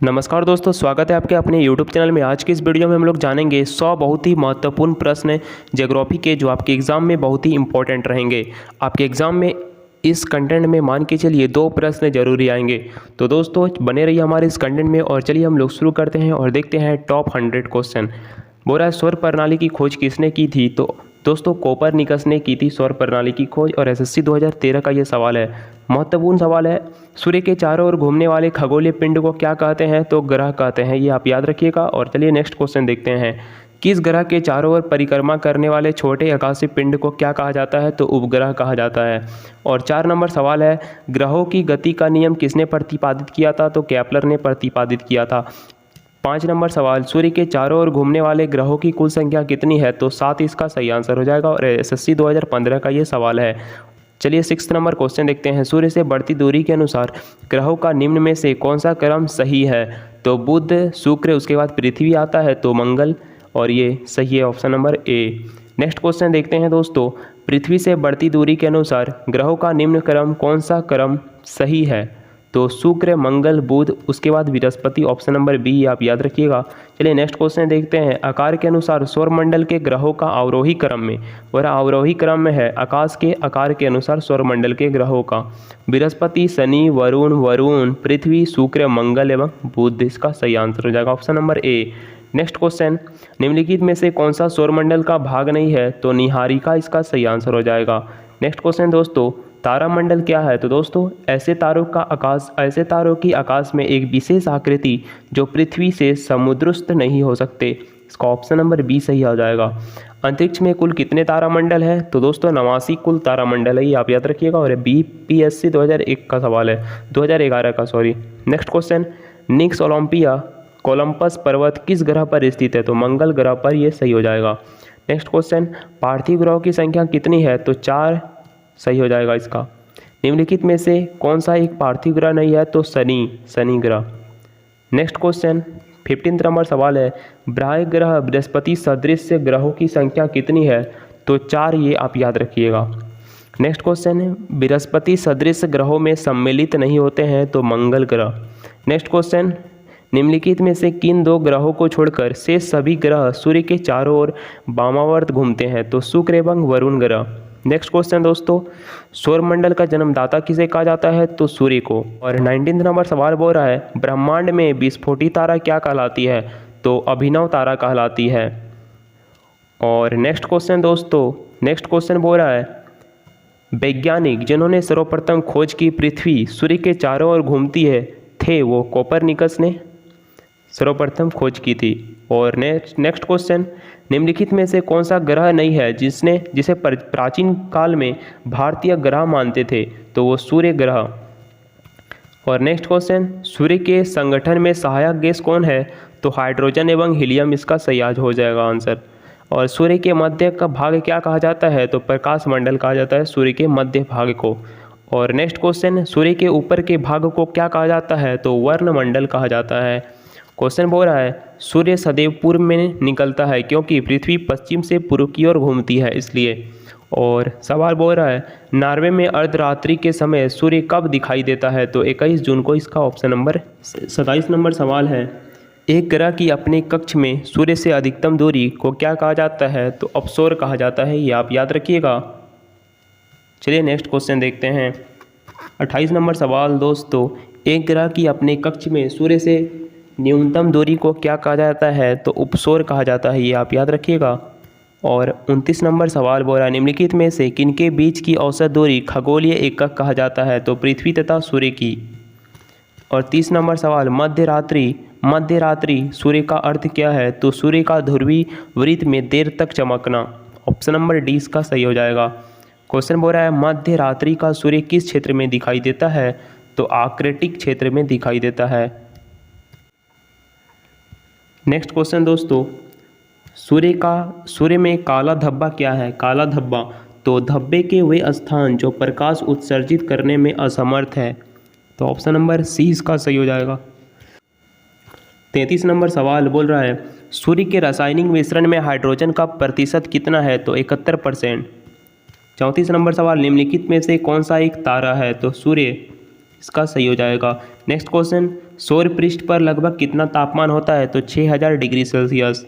नमस्कार दोस्तों, स्वागत है आपके अपने YouTube चैनल में। आज की इस वीडियो में हम लोग जानेंगे 100 बहुत ही महत्वपूर्ण प्रश्न ज्योग्राफी के जो आपके एग्ज़ाम में बहुत ही इंपॉर्टेंट रहेंगे। आपके एग्ज़ाम में इस कंटेंट में मान के चलिए 2 प्रश्न जरूरी आएंगे। तो दोस्तों बने रहिए हमारे इस कंटेंट में और चलिए हम लोग शुरू करते हैं और देखते हैं टॉप 100 क्वेश्चन। बोल रहा है सौर प्रणाली की खोज किसने की थी? तो दोस्तों कोपरनिकस ने की थी सौर प्रणाली की खोज और एसएससी 2013 का ये सवाल है। महत्वपूर्ण सवाल है। सूर्य के चारों ओर घूमने वाले खगोलीय पिंड को क्या कहते हैं? तो ग्रह कहते हैं। ये आप याद रखिएगा। और चलिए नेक्स्ट क्वेश्चन देखते हैं। किस ग्रह के चारों ओर परिक्रमा करने वाले छोटे आकाशीय पिंड को क्या कहा जाता है? तो उपग्रह कहा जाता है। और 4 नंबर सवाल है, ग्रहों की गति का नियम किसने प्रतिपादित किया था? तो केपलर ने प्रतिपादित किया था। 5 नंबर सवाल, सूर्य के चारों ओर घूमने वाले ग्रहों की कुल संख्या कितनी है? तो 7 इसका सही आंसर हो जाएगा और एसएससी 2015 का ये सवाल है। चलिए 6 नंबर क्वेश्चन देखते हैं। सूर्य से बढ़ती दूरी के अनुसार ग्रहों का निम्न में से कौन सा क्रम सही है? तो बुध, शुक्र, उसके बाद पृथ्वी आता है तो मंगल, और ये सही है option number A. Next question देखते हैं दोस्तों। पृथ्वी से बढ़ती दूरी के अनुसार ग्रहों का निम्न क्रम कौन सा क्रम सही है? तो शुक्र, मंगल, बुध, उसके बाद बृहस्पति, ऑप्शन नंबर बी आप याद रखिएगा। चलिए नेक्स्ट क्वेश्चन देखते हैं। आकार के अनुसार सौरमंडल के ग्रहों का अवरोही क्रम में, वह अवरोही क्रम में है आकाश के आकार के अनुसार सौरमंडल के ग्रहों का। बृहस्पति, शनि, वरुण, पृथ्वी, शुक्र, मंगल एवं बुध इसका सही आंसर हो जाएगा option number A. Next question, निम्नलिखित में से कौन सा सौरमंडल का भाग नहीं है? तो निहारिका इसका सही आंसर हो जाएगा। नेक्स्ट क्वेश्चन दोस्तों, तारामंडल क्या है? तो दोस्तों ऐसे तारों की आकाश में एक विशेष आकृति जो पृथ्वी से समुद्रस्थ नहीं हो सकते। इसका ऑप्शन नंबर बी सही आ जाएगा। अंतरिक्ष में कुल कितने तारामंडल हैं? तो दोस्तों 89 कुल तारामंडल है, ये आप याद रखिएगा। और बीपीएससी 2001 का सवाल है, 2011 का सॉरी। नेक्स्ट क्वेश्चन, निक्स ओलंपिया कोलंबस पर्वत किस ग्रह पर स्थित है? तो मंगल ग्रह पर, ये सही हो जाएगा। नेक्स्ट क्वेश्चन, पार्थिव ग्रहों की संख्या कितनी है? तो 4 सही हो जाएगा इसका। निम्नलिखित में से कौन सा एक पार्थिव ग्रह नहीं है? तो शनि ग्रह। नेक्स्ट क्वेश्चन 15 नंबर सवाल है, ब्राह्य ग्रह बृहस्पति सदृश ग्रहों की संख्या कितनी है? तो 4, ये आप याद रखिएगा। नेक्स्ट क्वेश्चन है, बृहस्पति सदृश ग्रहों में सम्मिलित नहीं होते हैं तो मंगल ग्रह। नेक्स्ट क्वेश्चन, निम्नलिखित में से किन 2 ग्रहों को छोड़कर शेष सभी ग्रह सूर्य के चारों ओर वामावर्त घूमते हैं? तो शुक्र एवं वरुण ग्रह। नेक्स्ट क्वेश्चन दोस्तों, सौरमंडल का जन्मदाता किसे कहा जाता है? तो सूर्य को। और 19 नंबर सवाल बोल रहा है, ब्रह्मांड में विस्फोटी तारा क्या कहलाती है? तो अभिनव तारा कहलाती है। और नेक्स्ट क्वेश्चन दोस्तों, नेक्स्ट क्वेश्चन बोल रहा है, वैज्ञानिक जिन्होंने सर्वप्रथम खोज की पृथ्वी सूर्य के चारों ओर घूमती है थे वो कोपरनिकस ने सर्वप्रथम खोज की थी। और नेक्स्ट क्वेश्चन, निम्नलिखित में से कौन सा ग्रह नहीं है जिसे प्राचीन काल में भारतीय ग्रह मानते थे? तो वो सूर्य ग्रह। और नेक्स्ट क्वेश्चन, सूर्य के संगठन में सहायक गैस कौन है? तो हाइड्रोजन एवं हीलियम इसका सही हो जाएगा आंसर। और सूर्य के मध्य का भाग क्या कहा जाता है? तो प्रकाश मंडल कहा जाता है सूर्य के मध्य भाग को। और नेक्स्ट क्वेश्चन, सूर्य के ऊपर के भाग को क्या कहा जाता है? तो वर्णमंडल कहा जाता है। क्वेश्चन बोल रहा है, सूर्य सदैव पूर्व में निकलता है क्योंकि पृथ्वी पश्चिम से पूर्व की ओर घूमती है इसलिए। और सवाल बोल रहा है, नॉर्वे में अर्धरात्रि के समय सूर्य कब दिखाई देता है? तो 21 जून को इसका ऑप्शन नंबर 27 नंबर सवाल है, एक ग्रह की अपने कक्ष में सूर्य से अधिकतम दूरी को क्या कहा जाता है? तो अपसौर कहा जाता है, ये आप याद रखिएगा। चलिए नेक्स्ट क्वेश्चन देखते हैं। 28 नंबर सवाल दोस्तों, एक ग्रह की अपने कक्ष में सूर्य से न्यूनतम दूरी को क्या कहा जाता है? तो उपसौर कहा जाता है, ये आप याद रखिएगा। और 29 नंबर सवाल बोल रहा है, निम्नलिखित में से किनके बीच की औसत दूरी खगोलीय एकक कहा जाता है? तो पृथ्वी तथा सूर्य की। और 30 नंबर सवाल, मध्यरात्रि सूर्य का अर्थ क्या है? तो सूर्य का ध्रुवीय वृत्त में देर तक चमकना। ऑप्शन नंबर डी इसका सही हो जाएगा। क्वेश्चन बोल रहा है, मध्यरात्रि का सूर्य किस क्षेत्र में दिखाई देता है? तो आर्कटिक क्षेत्र में दिखाई देता है। नेक्स्ट क्वेश्चन दोस्तों, सूर्य में काला धब्बा क्या है? काला धब्बा, तो धब्बे के वे स्थान जो प्रकाश उत्सर्जित करने में असमर्थ है। तो ऑप्शन नंबर सी इसका सही हो जाएगा। 33 नंबर सवाल बोल रहा है, सूर्य के रासायनिक मिश्रण में हाइड्रोजन का प्रतिशत कितना है? तो 71%। 34 नंबर सवाल, निम्नलिखित में से कौन सा एक तारा है? तो सूर्य। इसका सही हो जाएगा। नेक्स्ट क्वेश्चन, सौर पृष्ठ पर लगभग कितना तापमान होता है? तो 6000 डिग्री सेल्सियस।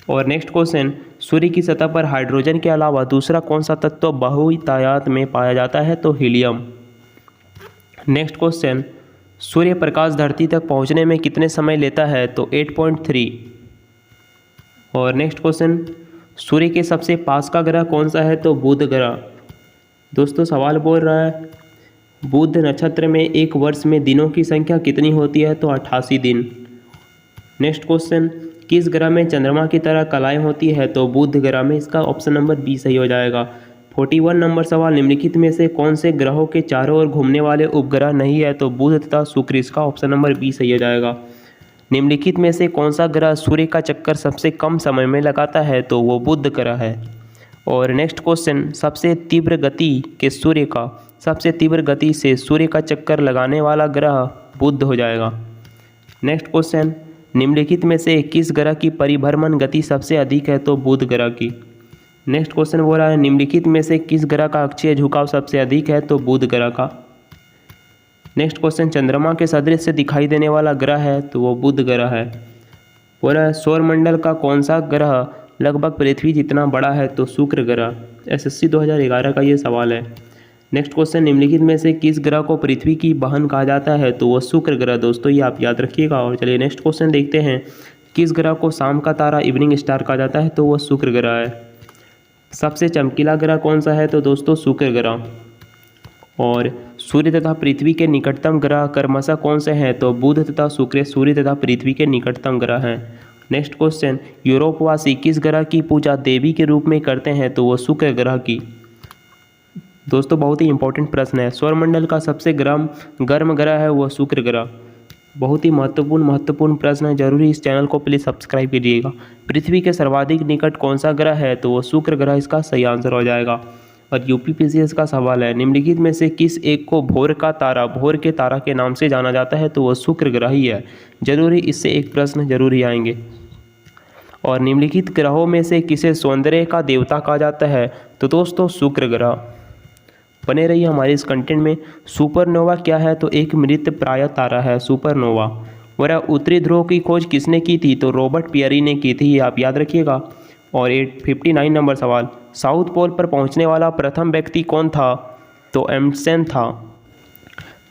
और नेक्स्ट क्वेश्चन, सूर्य की सतह पर हाइड्रोजन के अलावा दूसरा कौन सा तत्व बहुतायत में पाया जाता है? तो helium. Next question, Surya Prakash धरती तक पहुंचने में कितने समय लेता है? तो 8.3। और नेक्स्ट क्वेश्चन, सूर्य के सबसे पास का ग्रह कौन सा है? तो बुध ग्रह। दोस्तों सवाल बोल रहा है बुध नक्षत्र में एक वर्ष में दिनों की संख्या कितनी होती है? तो 88 दिन। नेक्स्ट क्वेश्चन, किस ग्रह में चंद्रमा की तरह कलाएं होती है? तो बुध ग्रह में। इसका ऑप्शन नंबर बी सही हो जाएगा। 41 नंबर सवाल, निम्नलिखित में से कौन से ग्रहों के चारों ओर घूमने वाले उपग्रह नहीं है? तो बुध तथा शुक्र। इसका ऑप्शन नंबर बी सही हो जाएगा। निम्नलिखित में से कौन सा ग्रह सूर्य का चक्कर सबसे कम समय में लगाता है? तो वो बुध ग्रह है। और नेक्स्ट क्वेश्चन, सबसे तीव्र गति से सूर्य का चक्कर लगाने वाला ग्रह बुध हो जाएगा। नेक्स्ट क्वेश्चन, निम्नलिखित में से किस ग्रह की परिभ्रमण गति सबसे अधिक है? तो बुध ग्रह की। नेक्स्ट क्वेश्चन बोल रहा है निम्नलिखित में से किस ग्रह का अक्षीय झुकाव सबसे अधिक है? तो बुध ग्रह का। नेक्स्ट क्वेश्चन, चंद्रमा के सदृश से दिखाई देने वाला ग्रह है? तो वो बुध ग्रह है। बोल रहा है सौरमंडल का कौन सा ग्रह लगभग पृथ्वी जितना बड़ा है? तो शुक्र ग्रह। SSC 2011 का ये सवाल है। नेक्स्ट क्वेश्चन, निम्नलिखित में से किस ग्रह को पृथ्वी की बहन कहा जाता है? तो वो शुक्र ग्रह। दोस्तों ये आप याद रखिएगा। और चलिए नेक्स्ट क्वेश्चन देखते हैं, किस ग्रह को शाम का तारा इवनिंग स्टार कहा जाता है? तो वो शुक्र ग्रह है। सबसे चमकीला ग्रह कौन सा है? तो दोस्तों शुक्र ग्रह। और सूर्य तथा पृथ्वी के निकटतम ग्रह क्रमशः कौन से हैं? तो बुध तथा शुक्र सूर्य तथा पृथ्वी के निकटतम ग्रह हैं। नेक्स्ट क्वेश्चन, यूरोपवासी किस ग्रह की पूजा देवी के रूप में करते हैं? तो वो शुक्र ग्रह की। दोस्तों बहुत ही इंपॉर्टेंट प्रश्न है। सौरमंडल का सबसे गर्म ग्रह है वो शुक्र ग्रह। बहुत ही महत्वपूर्ण प्रश्न है, जरूरी इस चैनल को प्लीज़ सब्सक्राइब कीजिएगा। पृथ्वी के सर्वाधिक निकट कौन सा ग्रह है? तो वो शुक्र ग्रह। इसका सही आंसर हो जाएगा। और UPPCS का सवाल है, निम्नलिखित में से किस एक को भोर के तारा के नाम से जाना जाता है? तो वो शुक्र ग्रह ही है। जरूरी इससे एक प्रश्न जरूर ही आएंगे। और निम्नलिखित ग्रहों में से किसे सौंदर्य का देवता कहा जाता है? तो दोस्तों शुक्र ग्रह। बने रहिए हमारे इस कंटेंट में। सुपरनोवा क्या है? तो एक मृत प्राय तारा है सुपरनोवा। और उत्तरी ध्रुव की खोज किसने की थी? तो रॉबर्ट पियरी ने की थी, आप याद रखिएगा। और 59 नंबर सवाल, साउथ पोल पर पहुंचने वाला प्रथम व्यक्ति कौन था? तो एम्सन था।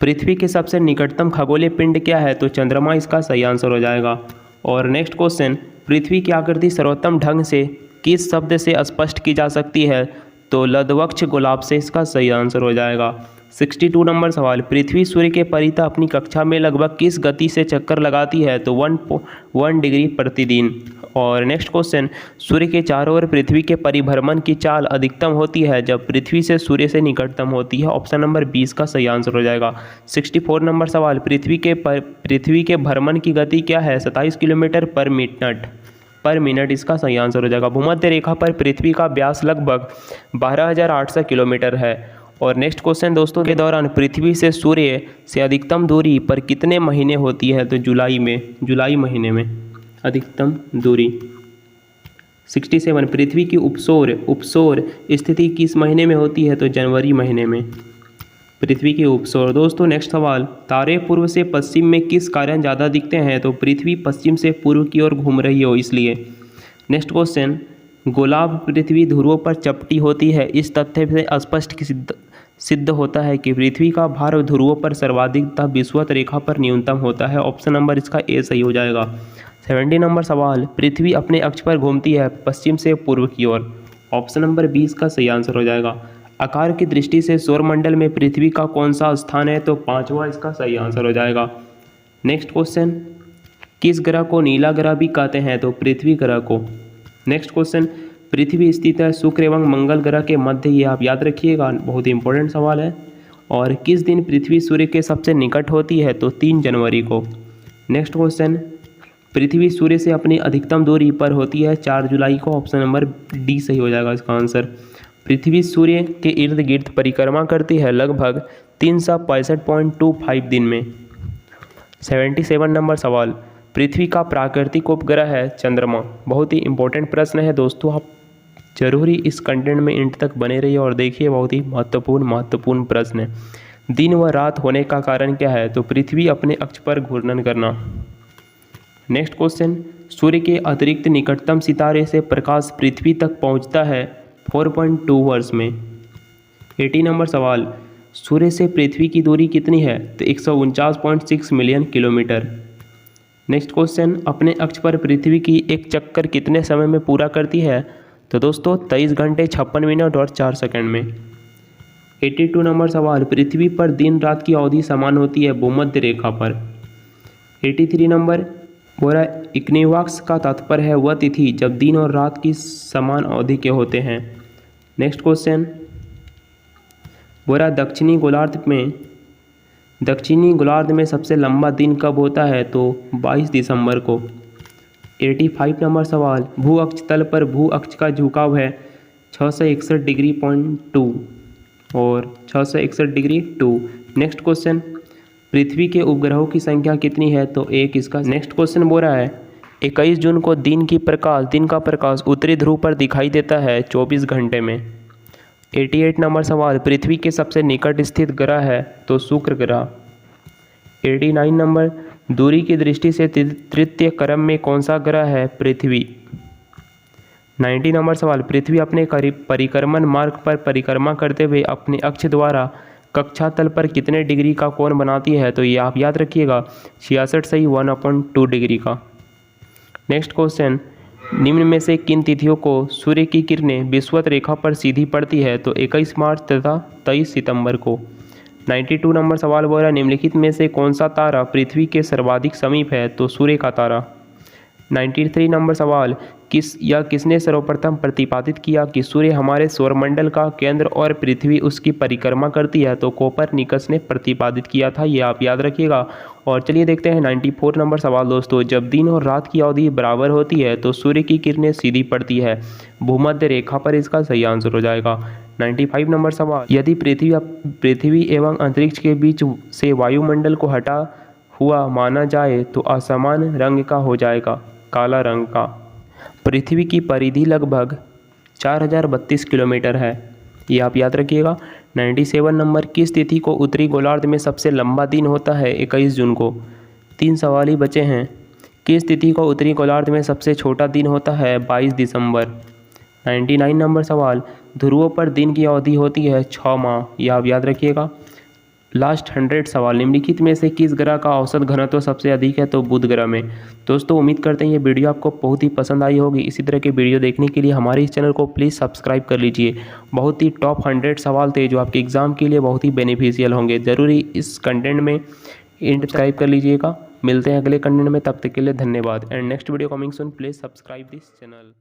पृथ्वी के सबसे निकटतम खगोलीय पिंड क्या है? तो चंद्रमा। इसका सही आंसर हो जाएगा। और नेक्स्ट क्वेश्चन, पृथ्वी की आकृति सर्वोत्तम ढंग से किस शब्द से स्पष्ट की जा सकती है? तो लधवक्ष गुलाब से। इसका सही आंसर हो जाएगा। 62 नंबर सवाल, पृथ्वी सूर्य के परितः अपनी कक्षा में लगभग किस गति से चक्कर लगाती है? तो 1 डिग्री प्रतिदिन। और नेक्स्ट क्वेश्चन, सूर्य के चारों ओर पृथ्वी के परिभ्रमण की चाल अधिकतम होती है जब पृथ्वी से सूर्य से निकटतम होती है। ऑप्शन नंबर 20 का सही आंसर हो जाएगा। 64 नंबर सवाल, पृथ्वी के भ्रमण की गति क्या है? 27 किलोमीटर पर मिनट। इसका सही आंसर हो जाएगा। भूमध्य रेखा पर पृथ्वी का व्यास लगभग 12,800 किलोमीटर है। और नेक्स्ट क्वेश्चन दोस्तों, के दौरान पृथ्वी से सूर्य से अधिकतम दूरी पर कितने महीने होती है? तो जुलाई महीने में अधिकतम दूरी। 67, पृथ्वी की उपसौर स्थिति किस महीने में होती है? तो जनवरी महीने में पृथ्वी की उपसौर। दोस्तों नेक्स्ट सवाल, तारे पूर्व से पश्चिम में किस कारण ज़्यादा दिखते हैं? तो पृथ्वी पश्चिम से पूर्व की ओर घूम रही हो इसलिए। नेक्स्ट क्वेश्चन, गोलार्ध पृथ्वी ध्रुवों पर चपटी होती है। इस तथ्य से स्पष्ट सिद्ध होता है कि पृथ्वी का भार ध्रुवों पर सर्वाधिक तथा विषुवत रेखा पर न्यूनतम होता है। ऑप्शन नंबर इसका ए सही हो जाएगा। 70 नंबर सवाल, पृथ्वी अपने अक्ष पर घूमती है पश्चिम से पूर्व की ओर। ऑप्शन नंबर 20 का सही आंसर हो जाएगा। आकार की दृष्टि से सौरमंडल में पृथ्वी का कौन सा स्थान है? तो 5वां। इसका सही आंसर हो जाएगा। नेक्स्ट क्वेश्चन, किस ग्रह को नीला ग्रह भी कहते हैं? तो पृथ्वी ग्रह को। नेक्स्ट क्वेश्चन, पृथ्वी स्थित है शुक्र एवं मंगल ग्रह के मध्य। ये आप याद रखिएगा, बहुत ही इंपॉर्टेंट सवाल है। और किस दिन पृथ्वी सूर्य के सबसे निकट होती है? तो 3 जनवरी को। नेक्स्ट क्वेश्चन, पृथ्वी सूर्य से अपनी अधिकतम दूरी पर होती है 4 जुलाई को। ऑप्शन नंबर डी सही हो जाएगा इसका आंसर। पृथ्वी सूर्य के इर्द गिर्द परिक्रमा करती है लगभग 365.25 दिन में। 77 नंबर सवाल, पृथ्वी का प्राकृतिक उपग्रह है चंद्रमा। बहुत ही इंपॉर्टेंट प्रश्न है दोस्तों, आप जरूरी इस कंटेंट में एंड तक बने रहिए और देखिए, बहुत ही महत्वपूर्ण प्रश्न है। दिन व रात होने का कारण क्या है? तो पृथ्वी अपने अक्ष पर घूर्णन करना। नेक्स्ट क्वेश्चन, सूर्य के अतिरिक्त निकटतम सितारे से प्रकाश पृथ्वी तक पहुंचता है 4.2 वर्ष में। 80 नंबर सवाल, सूर्य से पृथ्वी की दूरी कितनी है? तो 149.6 मिलियन किलोमीटर। नेक्स्ट क्वेश्चन, अपने अक्ष पर पृथ्वी की एक चक्कर कितने समय में पूरा करती है? तो दोस्तों 23 घंटे 56 मिनट और 4 सेकंड में। 82 नंबर सवाल, पृथ्वी पर दिन रात की अवधि समान होती है भूमध्य रेखा पर। 83 नंबर, बोरा इक्विनॉक्स का तात्पर्य है वह तिथि जब दिन और रात की समान अवधि के होते हैं। नेक्स्ट क्वेश्चन, बोरा दक्षिणी गोलार्ध में सबसे लंबा दिन कब होता है? तो 22 दिसंबर को। 85 नंबर सवाल, भू अक्ष तल पर भू अक्ष का झुकाव है 661 डिग्री 2 और 661 डिग्री 2। नेक्स्ट क्वेश्चन, पृथ्वी के उपग्रहों की संख्या कितनी है? तो एक इसका। नेक्स्ट क्वेश्चन बोल रहा है 21 जून को दिन का प्रकाश उत्तरी ध्रुव पर दिखाई देता है 24 घंटे में। 88 नंबर सवाल, पृथ्वी के सबसे निकट स्थित ग्रह है? तो शुक्र ग्रह। 89 नंबर, दूरी की दृष्टि से तृतीय क्रम में कौन सा ग्रह है? पृथ्वी। 90 नंबर सवाल, पृथ्वी अपने परिक्रमण मार्ग पर परिक्रमा करते हुए अपने अक्ष द्वारा कक्षा तल पर कितने डिग्री का कोण बनाती है? तो ये आप याद रखिएगा 66 सही 1/2 डिग्री का। नेक्स्ट क्वेश्चन, निम्न में से किन तिथियों को सूर्य की किरणें विषुवत रेखा पर सीधी पड़ती है? तो 21 मार्च तथा 23 सितंबर को। 92 नंबर सवाल बोल रहा है निम्नलिखित में से कौन सा तारा पृथ्वी के सर्वाधिक समीप है? तो सूर्य का तारा। 93 नंबर सवाल, किसने सर्वप्रथम प्रतिपादित किया कि सूर्य हमारे सौरमंडल का केंद्र और पृथ्वी उसकी परिक्रमा करती है? तो कोपरनिकस ने प्रतिपादित किया था, ये आप याद रखिएगा। और चलिए देखते हैं 94 नंबर सवाल दोस्तों, जब दिन और रात की अवधि बराबर होती है तो सूर्य की किरणें सीधी पड़ती है भूमध्य रेखा पर, इसका सही आंसर हो जाएगा। 95 नंबर सवाल, यदि पृथ्वी एवं अंतरिक्ष के बीच से वायुमंडल को हटा हुआ माना जाए तो असमान रंग का हो जाएगा, काला रंग का। पृथ्वी की परिधि लगभग 4032 किलोमीटर है, ये आप याद रखिएगा। 97 नंबर, किस तिथि को उत्तरी गोलार्ध में सबसे लंबा दिन होता है? 21 जून को। 3 सवाल ही बचे हैं। किस तिथि को उत्तरी गोलार्ध में सबसे छोटा दिन होता है? 22 दिसंबर। 99 नंबर सवाल, ध्रुवों पर दिन की अवधि होती है 6 माह, यह आप याद रखिएगा। लास्ट 100 सवाल, निम्नलिखित में से किस ग्रह का औसत घनत्व सबसे अधिक है? तो बुध ग्रह में। दोस्तों उम्मीद करते हैं ये वीडियो आपको बहुत ही पसंद आई होगी। इसी तरह के वीडियो देखने के लिए हमारे इस चैनल को प्लीज़ सब्सक्राइब कर लीजिए। बहुत ही टॉप 100 सवाल थे जो आपके एग्जाम के लिए बहुत ही बेनिफिशियल होंगे। ज़रूरी इस कंटेंट में सब्सक्राइब कर लीजिएगा। मिलते हैं अगले कंटेंट में, तब तक के लिए धन्यवाद। And next video coming soon, please subscribe this channel.